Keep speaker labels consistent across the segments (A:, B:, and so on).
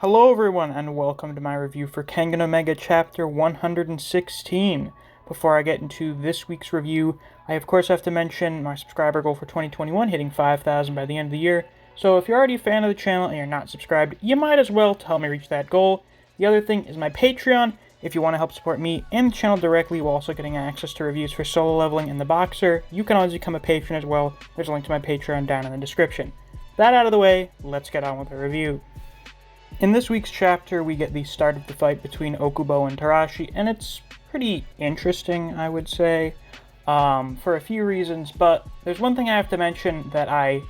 A: Hello everyone and welcome to my review for Kengan Omega Chapter 116. Before I get into this week's review, I of course have to mention my subscriber goal for 2021, hitting 5,000 by the end of the year. So if you're already a fan of the channel and you're not subscribed, you might as well to help me reach that goal. The other thing is my Patreon. If you want to help support me and the channel directly while also getting access to reviews for Solo Leveling and the Boxer, you can always become a patron as well. There's a link to my Patreon down in the description. That out of the way, let's get on with the review. In this week's chapter, we get the start of the fight between Okubo and Tarashi, and it's pretty interesting, I would say, for a few reasons, but there's one thing I have to mention that I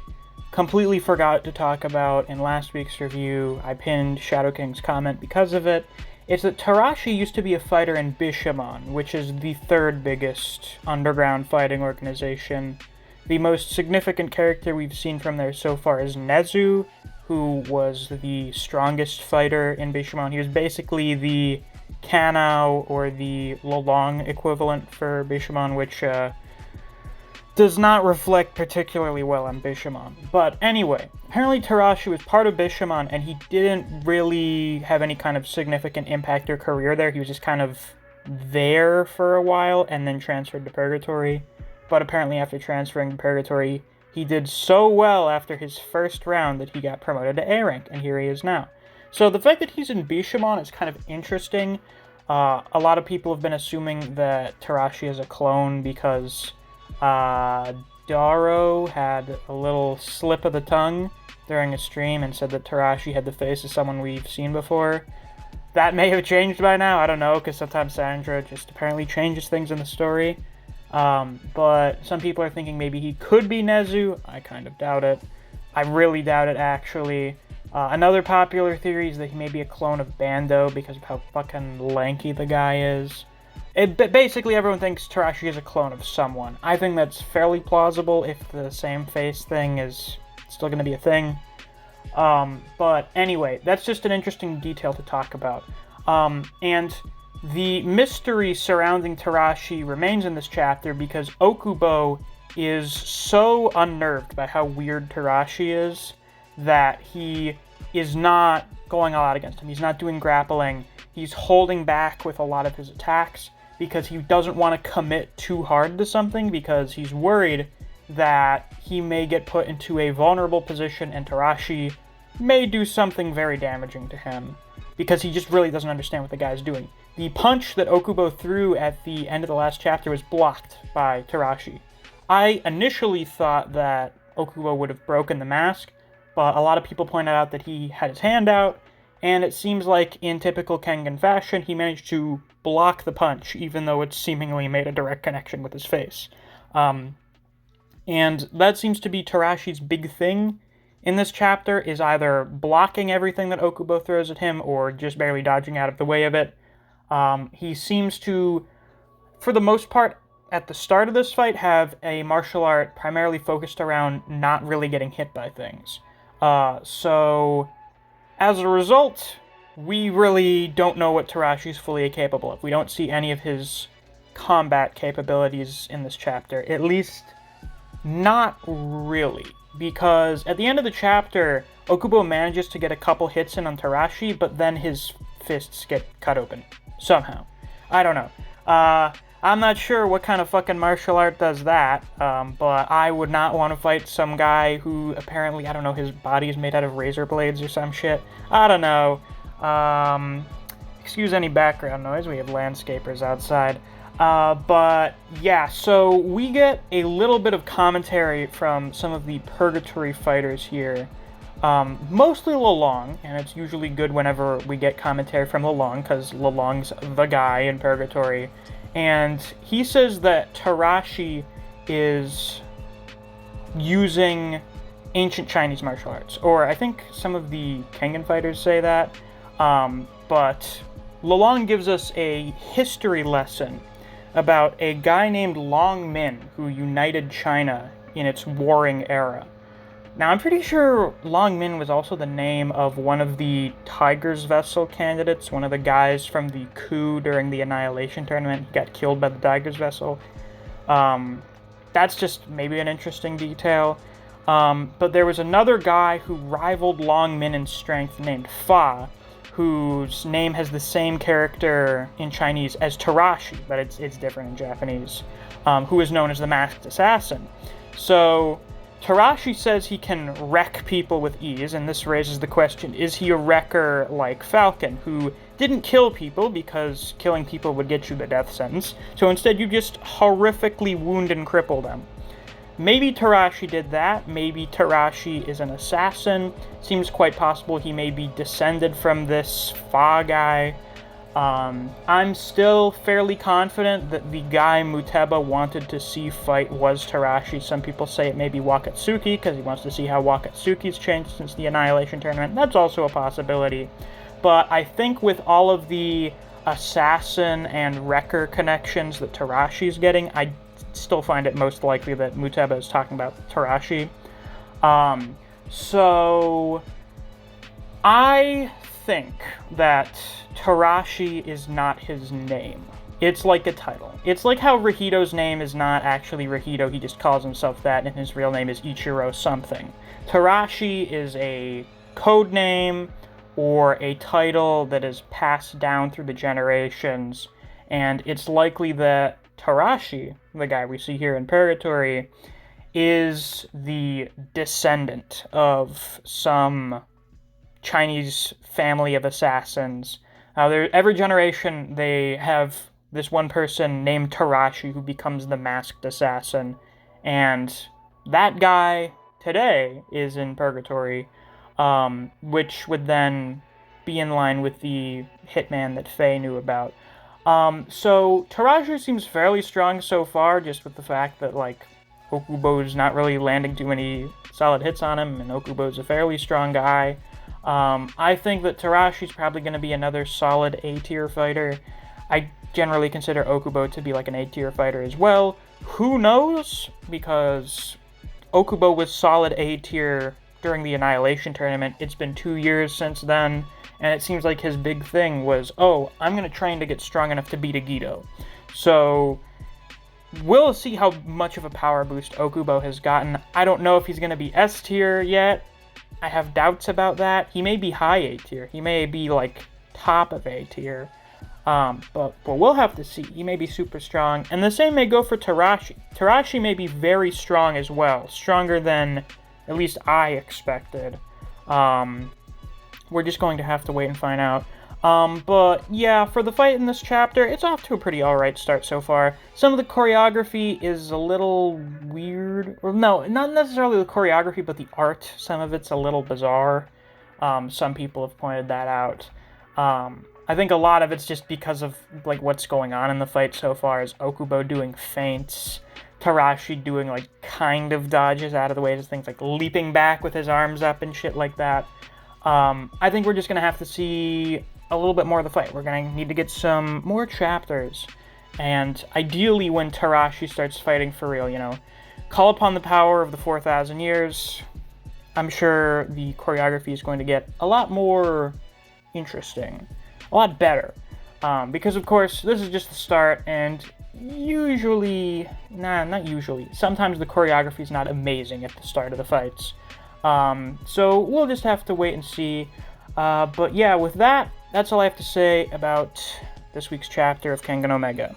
A: completely forgot to talk about in last week's review. I pinned Shadow King's comment because of it. It's that Tarashi used to be a fighter in Bishamon, which is the third biggest underground fighting organization. The most significant character we've seen from there so far is Nezu, who was the strongest fighter in Bishamon. He was basically the Kanao or the Lolong equivalent for Bishamon, which does not reflect particularly well on Bishamon. But anyway, apparently Tarashi was part of Bishamon, and he didn't really have any kind of significant impact or career there. He was just kind of there for a while and then transferred to Purgatory. But apparently after transferring to Purgatory, he did so well after his first round that he got promoted to A rank, and here he is now. So the fact that he's in Bishamon is kind of interesting. A lot of people have been assuming that Tarashi is a clone because Daro had a little slip of the tongue during a stream and said that Tarashi had the face of someone we've seen before. That may have changed by now, I don't know, because sometimes Sandra just apparently changes things in the story. But some people are thinking maybe he could be Nezu. I kind of doubt it. I really doubt it, actually. Another popular theory is that he may be a clone of Bando because of how fucking lanky the guy is. Basically, everyone thinks Tarashi is a clone of someone. I think that's fairly plausible if the same face thing is still going to be a thing. But anyway, that's just an interesting detail to talk about. And the mystery surrounding Tarashi remains in this chapter because Okubo is so unnerved by how weird Tarashi is that he is not going all out against him. He's not doing grappling. He's holding back with a lot of his attacks because he doesn't want to commit too hard to something because he's worried that he may get put into a vulnerable position and Tarashi may do something very damaging to him because he just really doesn't understand what the guy's doing. The punch that Okubo threw at the end of the last chapter was blocked by Tarashi. I initially thought that Okubo would have broken the mask, but a lot of people pointed out that he had his hand out, and it seems like in typical Kengan fashion, he managed to block the punch, even though it seemingly made a direct connection with his face. And that seems to be Tarashi's big thing in this chapter, is either blocking everything that Okubo throws at him or just barely dodging out of the way of it. He seems to, for the most part, at the start of this fight, have a martial art primarily focused around not really getting hit by things. So, as a result, we really don't know what Tarashi's fully capable of. We don't see any of his combat capabilities in this chapter, at least not really. Because at the end of the chapter, Okubo manages to get a couple hits in on Tarashi, but then his fists get cut open. Somehow. I don't know. I'm not sure what kind of fucking martial art does that, but I would not want to fight some guy who apparently, I don't know, his body is made out of razor blades or some shit. I don't know. Excuse any background noise, we have landscapers outside. But yeah, so we get a little bit of commentary from some of the Purgatory fighters here. Mostly Lolong, and it's usually good whenever we get commentary from Lolong, because Lolong's the guy in Purgatory. And he says that Tarashi is using ancient Chinese martial arts, or I think some of the Kengan fighters say that. But Lolong gives us a history lesson about a guy named Long Min who united China in its warring era. Now, I'm pretty sure Long Min was also the name of one of the Tiger's Vessel candidates, one of the guys from the coup during the Annihilation Tournament. He got killed by the Tiger's Vessel. That's just maybe an interesting detail. But there was another guy who rivaled Long Min in strength named Fa, whose name has the same character in Chinese as Tarashi, but it's different in Japanese, who is known as the Masked Assassin. So Tarashi says he can wreck people with ease, and this raises the question, is he a wrecker like Falcon, who didn't kill people because killing people would get you the death sentence, so instead you just horrifically wound and cripple them? Maybe Tarashi did that, maybe Tarashi is an assassin. Seems quite possible he may be descended from this Fa guy. I'm still fairly confident that the guy Muteba wanted to see fight was Tarashi. Some people say it may be Wakatsuki, because he wants to see how Wakatsuki's changed since the Annihilation Tournament. That's also a possibility. But I think with all of the assassin and wrecker connections that Tarashi's getting, I still find it most likely that Muteba is talking about Tarashi. So I think that Tarashi is not his name. It's like a title. It's like how Rahito's name is not actually Rahito, he just calls himself that, and his real name is Ichiro something. Tarashi is a code name or a title that is passed down through the generations, and it's likely that Tarashi, the guy we see here in Purgatory, is the descendant of some Chinese family of assassins. Every generation, they have this one person named Tarashi who becomes the Masked Assassin, and that guy today is in Purgatory, which would then be in line with the hitman that Faye knew about. So Tarashi seems fairly strong so far, just with the fact that, like, Okubo's not really landing too many solid hits on him, and Okubo's a fairly strong guy. I think that Tarashi's probably going to be another solid A-tier fighter. I generally consider Okubo to be like an A-tier fighter as well. Who knows? Because Okubo was solid A-tier during the Annihilation Tournament. It's been 2 years since then, and it seems like his big thing was, oh, I'm going to train to get strong enough to beat Agito. So we'll see how much of a power boost Okubo has gotten. I don't know if he's going to be S-tier yet. I have doubts about that. He may be high A-tier. He may be, like, top of A-tier. But we'll have to see. He may be super strong. And the same may go for Tarashi. Tarashi may be very strong as well. Stronger than at least I expected. We're just going to have to wait and find out. But yeah, for the fight in this chapter, it's off to a pretty alright start so far. Some of the choreography is a little weird. Or no, not necessarily the choreography, but the art. Some of it's a little bizarre. Some people have pointed that out. I think a lot of it's just because of, like, what's going on in the fight so far, is Okubo doing feints, Tarashi doing, like, kind of dodges out of the way, just things like leaping back with his arms up and shit like that. I think we're just going to have to see a little bit more of the fight. We're going to need to get some more chapters, and ideally when Tarashi starts fighting for real, you know, call upon the power of the 4,000 years. I'm sure the choreography is going to get a lot more interesting, a lot better, because of course this is just the start, and usually, not usually, sometimes the choreography is not amazing at the start of the fights. So we'll just have to wait and see. But yeah, with that, that's all I have to say about this week's chapter of Kengan Omega.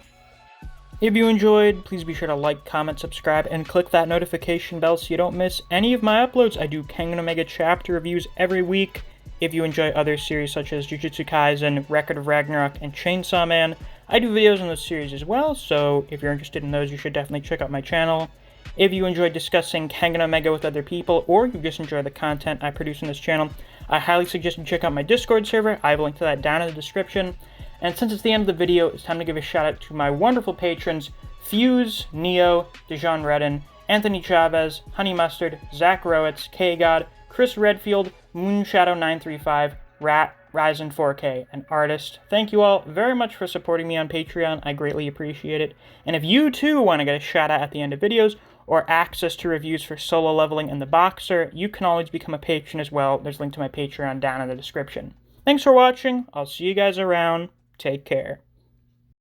A: If you enjoyed, please be sure to like, comment, subscribe, and click that notification bell so you don't miss any of my uploads. I do Kengan Omega chapter reviews every week. If you enjoy other series such as Jujutsu Kaisen, Record of Ragnarok, and Chainsaw Man, I do videos on those series as well, so if you're interested in those, you should definitely check out my channel. If you enjoy discussing Kengan Omega with other people, or you just enjoy the content I produce on this channel, I highly suggest you check out my Discord server. I have a link to that down in the description. And since it's the end of the video, it's time to give a shout out to my wonderful patrons, Fuse, Neo, Dejan Redden, Anthony Chavez, Honey Mustard, Zach Rowitz, K-God, Chris Redfield, Moonshadow935, Rat, Ryzen 4K, and Artist. Thank you all very much for supporting me on Patreon. I greatly appreciate it. And if you too want to get a shout out at the end of videos, or access to reviews for Solo Leveling and The Boxer, you can always become a patron as well. There's a link to my Patreon down in the description. Thanks for watching. I'll see you guys around. Take care.